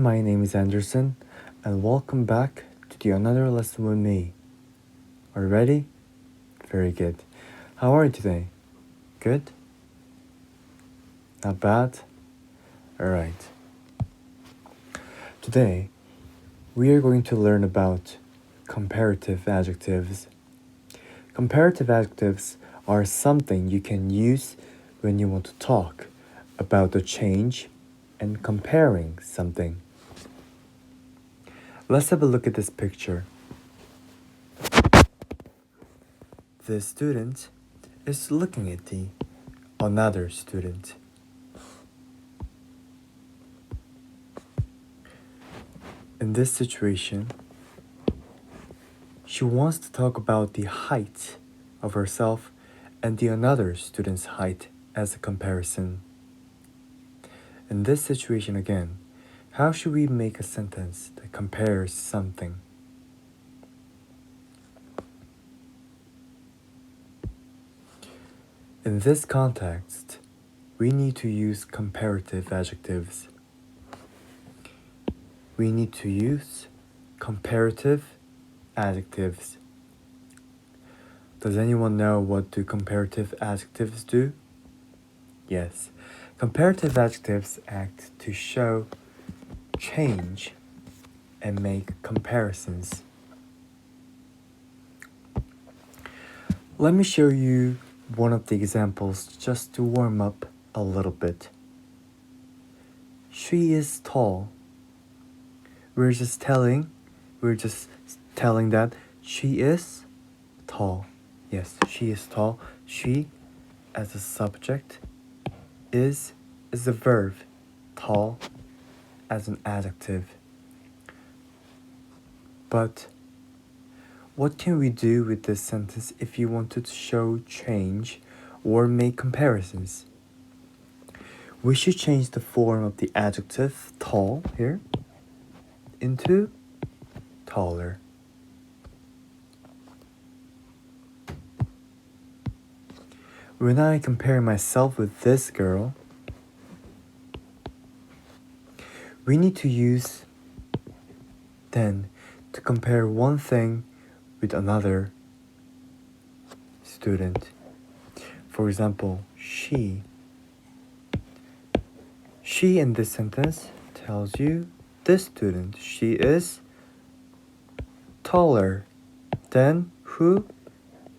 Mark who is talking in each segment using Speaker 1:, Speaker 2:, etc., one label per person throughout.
Speaker 1: my name is Anderson, and welcome back to the another lesson with me. Are you ready? Very good. How are you today? Good? Not bad? Alright. Today, we are going to learn about comparative adjectives. Comparative adjectives are something you can use when you want to talk about the change and comparing something. Let's have a look at this picture. The student is looking at another student. In this situation, she wants to talk about the height of herself and the another student's height as a comparison. In this situation again, how should we make a sentence that compares something? In this context, we need to use comparative adjectives. We need to use comparative adjectives. Does anyone know what do comparative adjectives do? Yes. Comparative adjectives act to show change and make comparisons. Let me show you one of the examples just to warm up a little bit. She is tall. We're just telling that she is tall. Yes, she is tall. She as a subject, is a verb, tall as an adjective. But what can we do with this sentence if you wanted to show change or make comparisons? We should change the form of the adjective tall here into taller. When I compare myself with this girl, we need to use then to compare one thing with another student. For example, she in this sentence tells you this student. She is taller than who?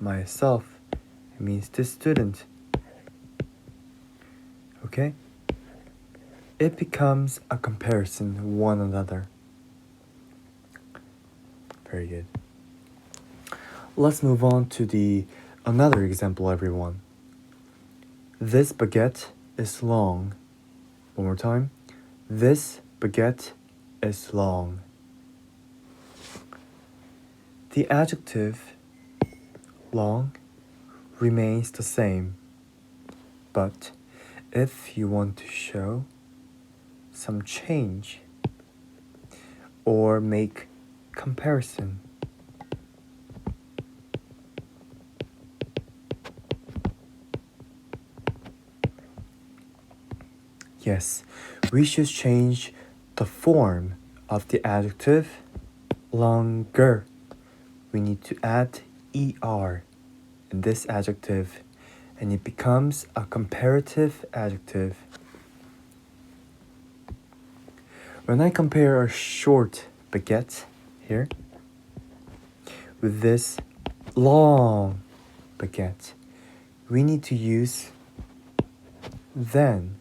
Speaker 1: Myself. It means this student. Okay? It becomes a comparison one another. Very good. Let's move on to another example, everyone. This baguette is long. One more time. This baguette is long. The adjective long remains the same, but if you want to show some change or make comparison, yes, we should change the form of the adjective longer. We need to add er in this adjective, and it becomes a comparative adjective. When I compare a short baguette here with this long baguette, we need to use then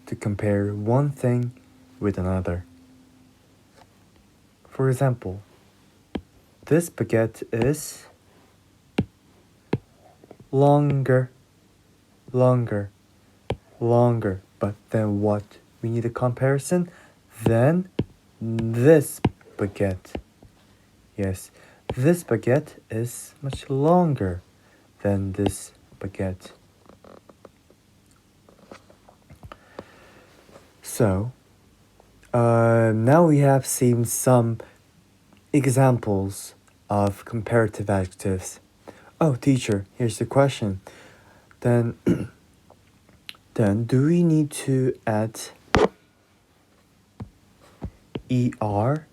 Speaker 1: to compare one thing with another. For example, this baguette is longer. But then what? We need a comparison. Then this baguette. Yes, this baguette is much longer than this baguette. So, now we have seen some examples of comparative adjectives. Oh, teacher, here's the question. Then do we need to add ER,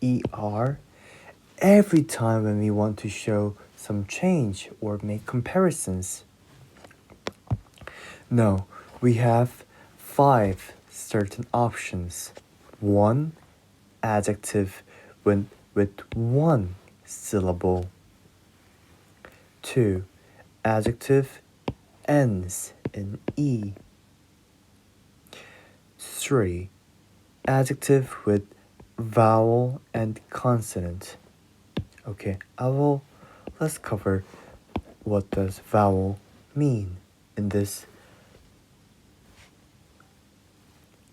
Speaker 1: ER, every time when we want to show some change or make comparisons. No, we have 5 certain options. 1 adjective with 1 syllable. 2 adjective ends in E. 3 adjective with vowel and consonant. Okay, let's cover what does vowel mean in this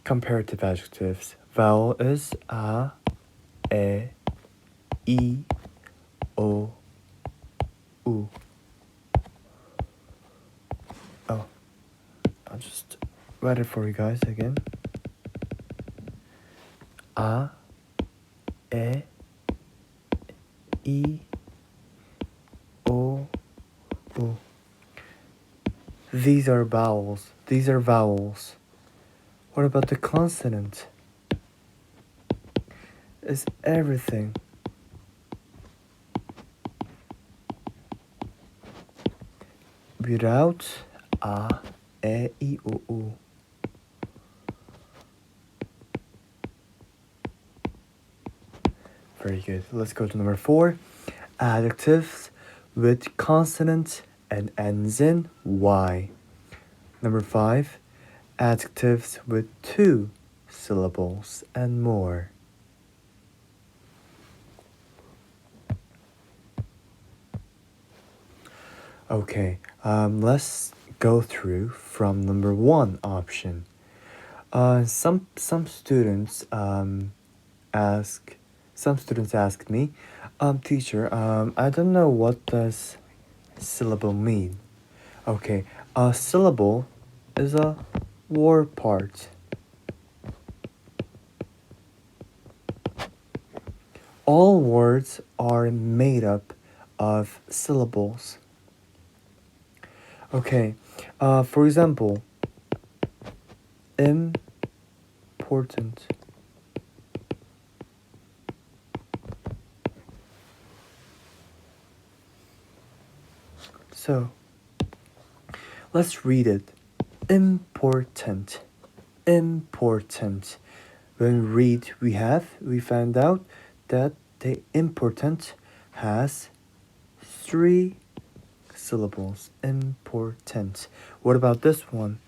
Speaker 1: comparative adjectives. Vowel is a, e, o, u. Oh, I'll just write it for you guys again. A, e, o, u. These are vowels. These are vowels. What about the consonant? It's everything. Without a, e, o, u. Very good. Let's go to number 4. Adjectives with consonant and ends in y. Number 5. Adjectives with 2 syllables and more. Okay, let's go through from number 1 option. Some students ask me, teacher, I don't know what does syllable mean. Okay, a syllable is a word part. All words are made up of syllables. Okay, for example, important. So, let's read it. Important, important. When we read, we find out that the important has 3 syllables. Important. What about this one?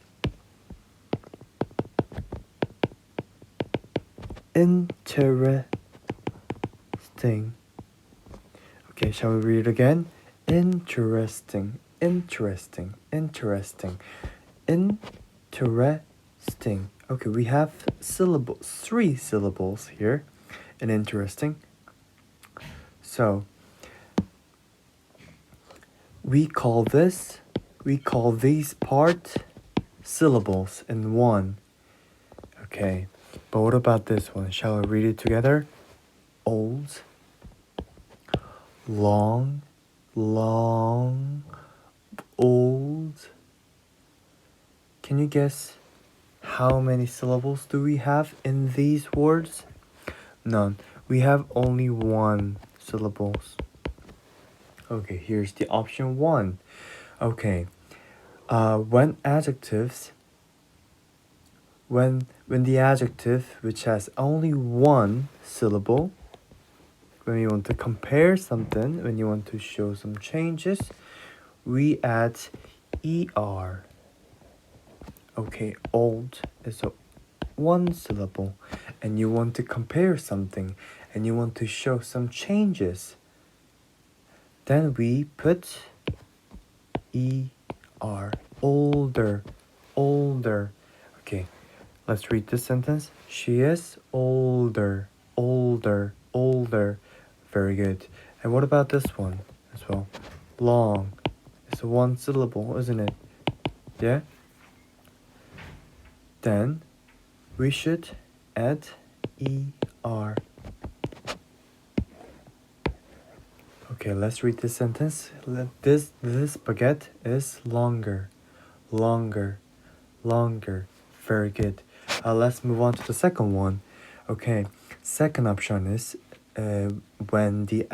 Speaker 1: Interesting. Okay, shall we read it again? Interesting, interesting, interesting, interesting. Okay, we have 3 syllables here in interesting. So, we call these part syllables in one. Okay, but what about this one? Shall we read it together? Old, long, long, old. Can you guess how many syllables do we have in these words? None. We have only 1 syllables. Okay, here's the option 1. Okay, when the adjective which has only 1 syllable, when you want to compare something, when you want to show some changes, we add er. Okay, old is a 1 syllable, and you want to compare something, and you want to show some changes, then we put er, older, older. Okay, let's read this sentence. She is older, older, older. Very good. And what about this one as well? Long. It's a 1 syllable, isn't it? Yeah? Then we should add er. Okay, let's read this sentence. This baguette is longer, longer, longer. Very good. Let's move on to the second one. Okay, Second option is when the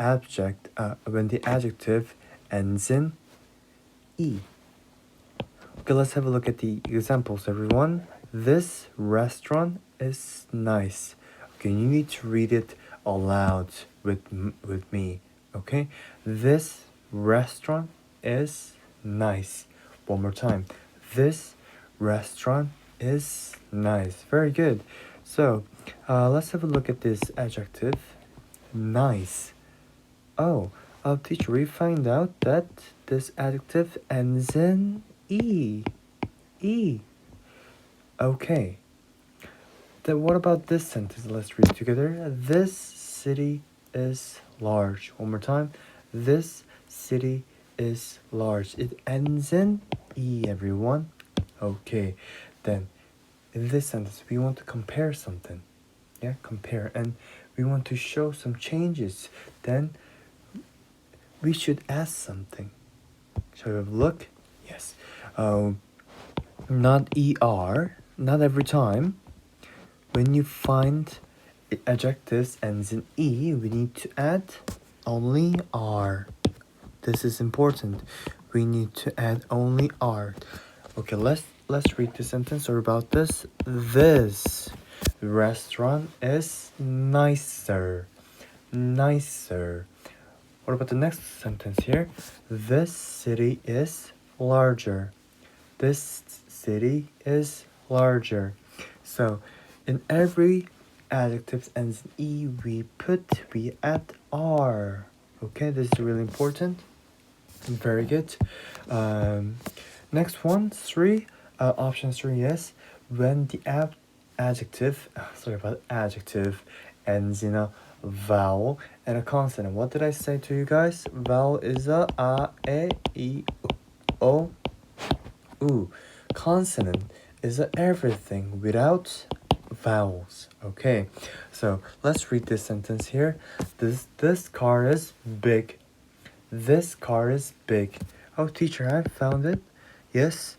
Speaker 1: adjective ends in E. Okay, let's have a look at the examples, everyone. This restaurant is nice. Okay, you need to read it aloud with me. Okay, this restaurant is nice. One more time. This restaurant is nice. Very good. So, let's have a look at this adjective. Nice. Oh, teacher, we find out that this adjective ends in E. E. Okay. Then what about this sentence? Let's read it together. This city is large. One more time. This city is large. It ends in E, everyone. Okay. Then in this sentence, we want to compare something. Yeah, compare. And we want to show some changes. Then we should add something. Shall we have a look? Yes. Not ER, not every time. When you find adjectives ends in E, we need to add only R. This is important. We need to add only R. Okay, let's read the sentence or about this. This restaurant is nicer. Nicer. What about the next sentence here? This city is larger. This city is larger. So, in every adjective ends in E, we add R. Okay, this is really important. Very good. Next one, option 3 is when the adjective ends in a vowel and a consonant. What did I say to you guys? Vowel is a e, o, u. Consonant is a everything without vowels. Okay, so let's read this sentence here. This car is big. This car is big. Oh, teacher, I found it. Yes.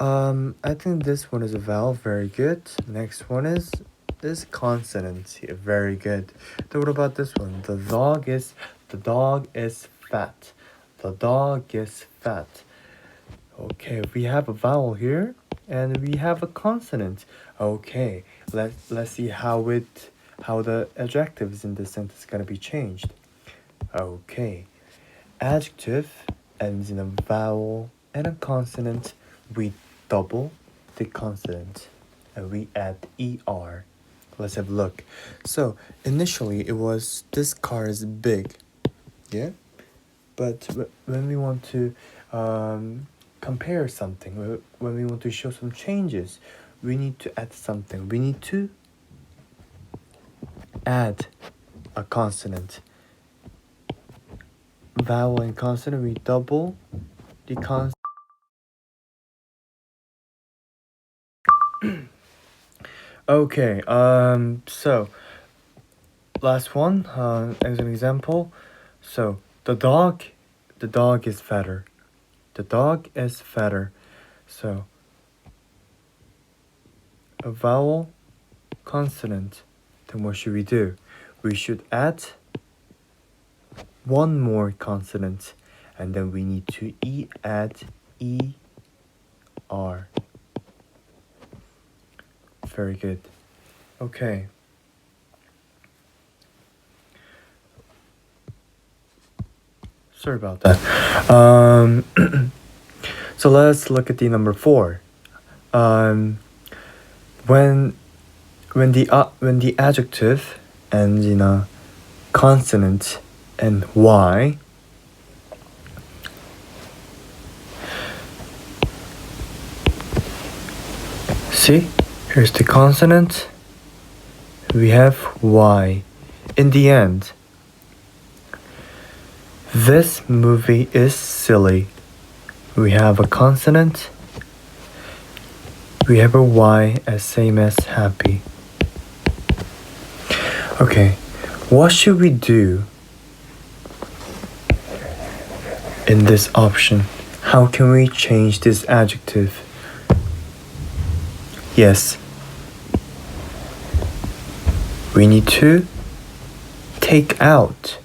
Speaker 1: I think this one is a vowel. Very good. Next one is this consonant here. Very good. Then what about this one? The dog is fat. The dog is fat. Okay, we have a vowel here and we have a consonant. Okay, let's see how the adjectives in this sentence gonna be changed. Okay, adjective ends in a vowel and a consonant. We double the consonant and we add er. Let's have a look. So initially it was this car is big, yeah, but when we want to compare something, when we want to show some changes, we need to add something. We need to add a consonant. Vowel and consonant, we double the consonant. Okay, so last one, as an example. So the dog is fatter. The dog is fatter. So a vowel, consonant. Then what should we do? We should add one more consonant, and then we need to add er. Very good. Okay. Sorry about that. So let's look at the number 4. When the adjective ends in a consonant and y, see, here's the consonant. We have y. In the end, this movie is silly. We have a consonant. We have a y as same as happy. Okay, what should we do in this option? How can we change this adjective? Yes. we need to take out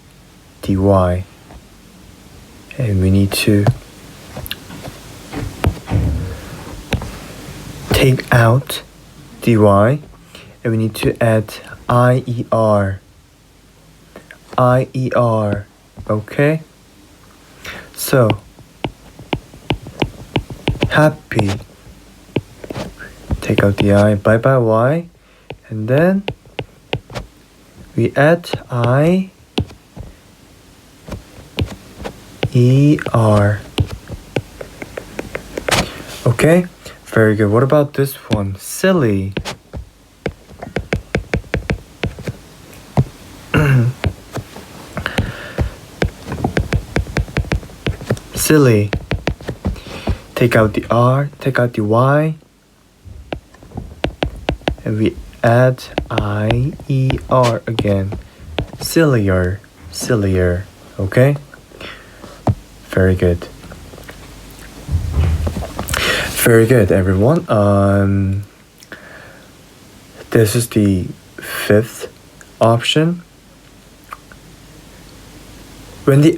Speaker 1: the y, and we need to take out the y, and we need to add IER. IER, okay? So, happy, take out the I, bye-bye y, and then we add IER. Okay, very good. What about this one? Silly. Silly. Take out the R, take out the Y, and we add IER again. Sillier, sillier, okay? Very good. Very good, everyone. This is the fifth option. When the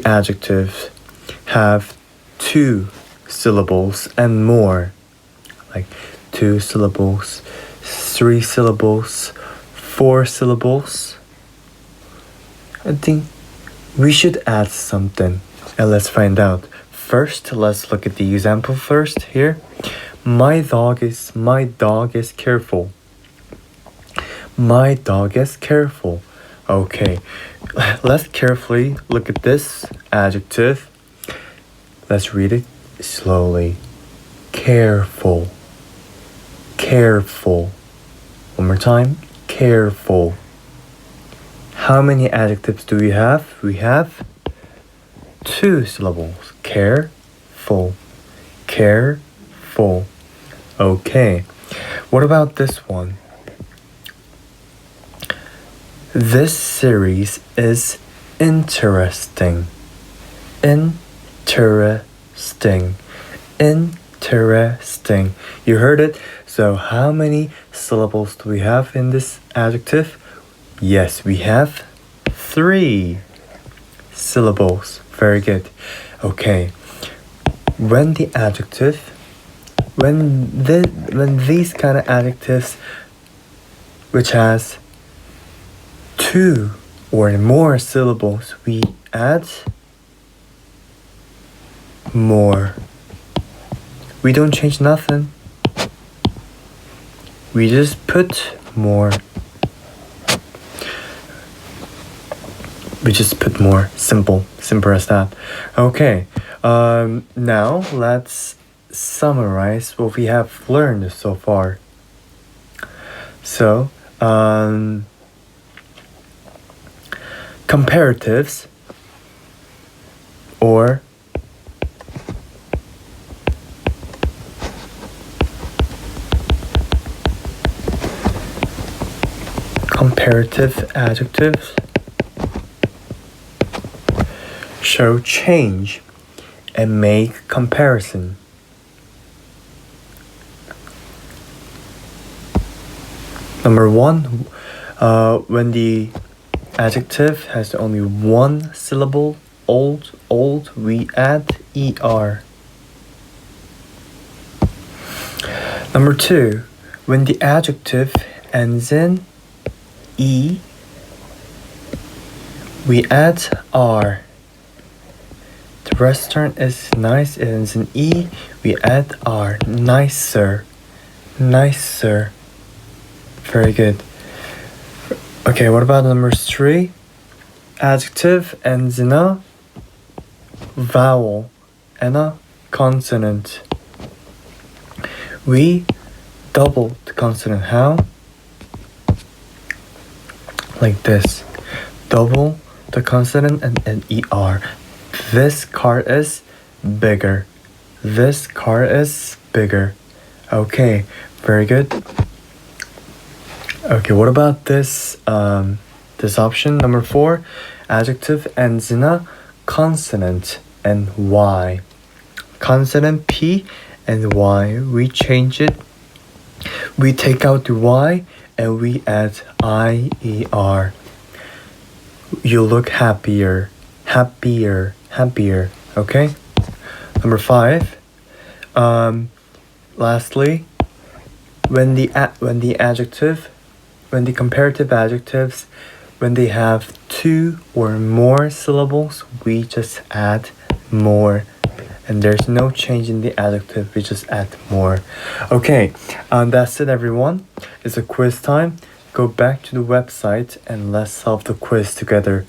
Speaker 1: adjectives have 2 syllables and more, like 2 syllables, 3 syllables, 4 syllables, I think we should add something, and let's find out. First, let's look at the example first here. My dog is careful. My dog is careful. Okay, let's carefully look at this adjective. Let's read it slowly. Careful. Careful. One more time. Careful. How many adjectives do we have? We have 2 syllables. Careful. Careful. Okay. What about this one? This series is interesting. Interesting. Interesting. You heard it. So how many syllables do we have in this adjective? Yes, we have 3 syllables. Very good. Okay. When these kind of adjectives which has 2 or more syllables, we add more. We don't change nothing. We just put more. We just put more. Simple as that. Okay. Now let's summarize what we have learned so far. So, comparatives or comparative adjectives show change and make comparison. Number 1, when the adjective has only 1 syllable, old, we add ER. Number 2, when the adjective ends in E, we add R. The restaurant is nice, it ends in E, we add R. Nicer. Nicer. Very good. Okay, what about number 3? Adjective ends in a vowel and a consonant. We double the consonant. How? Like this. Double the consonant and an ER. This car is bigger. This car is bigger. Okay, very good. Okay, what about this this option? Number 4, adjective ends in a consonant and Y. Consonant P and Y, we change it. We take out the Y and we add IER. You look happier, happier, happier. Okay? Number 5. Lastly, when the comparative adjectives, when they have 2 or more syllables, we just add more. And there's no change in the adjective, we just add more. Okay, that's it everyone. It's a quiz time. Go back to the website and let's solve the quiz together.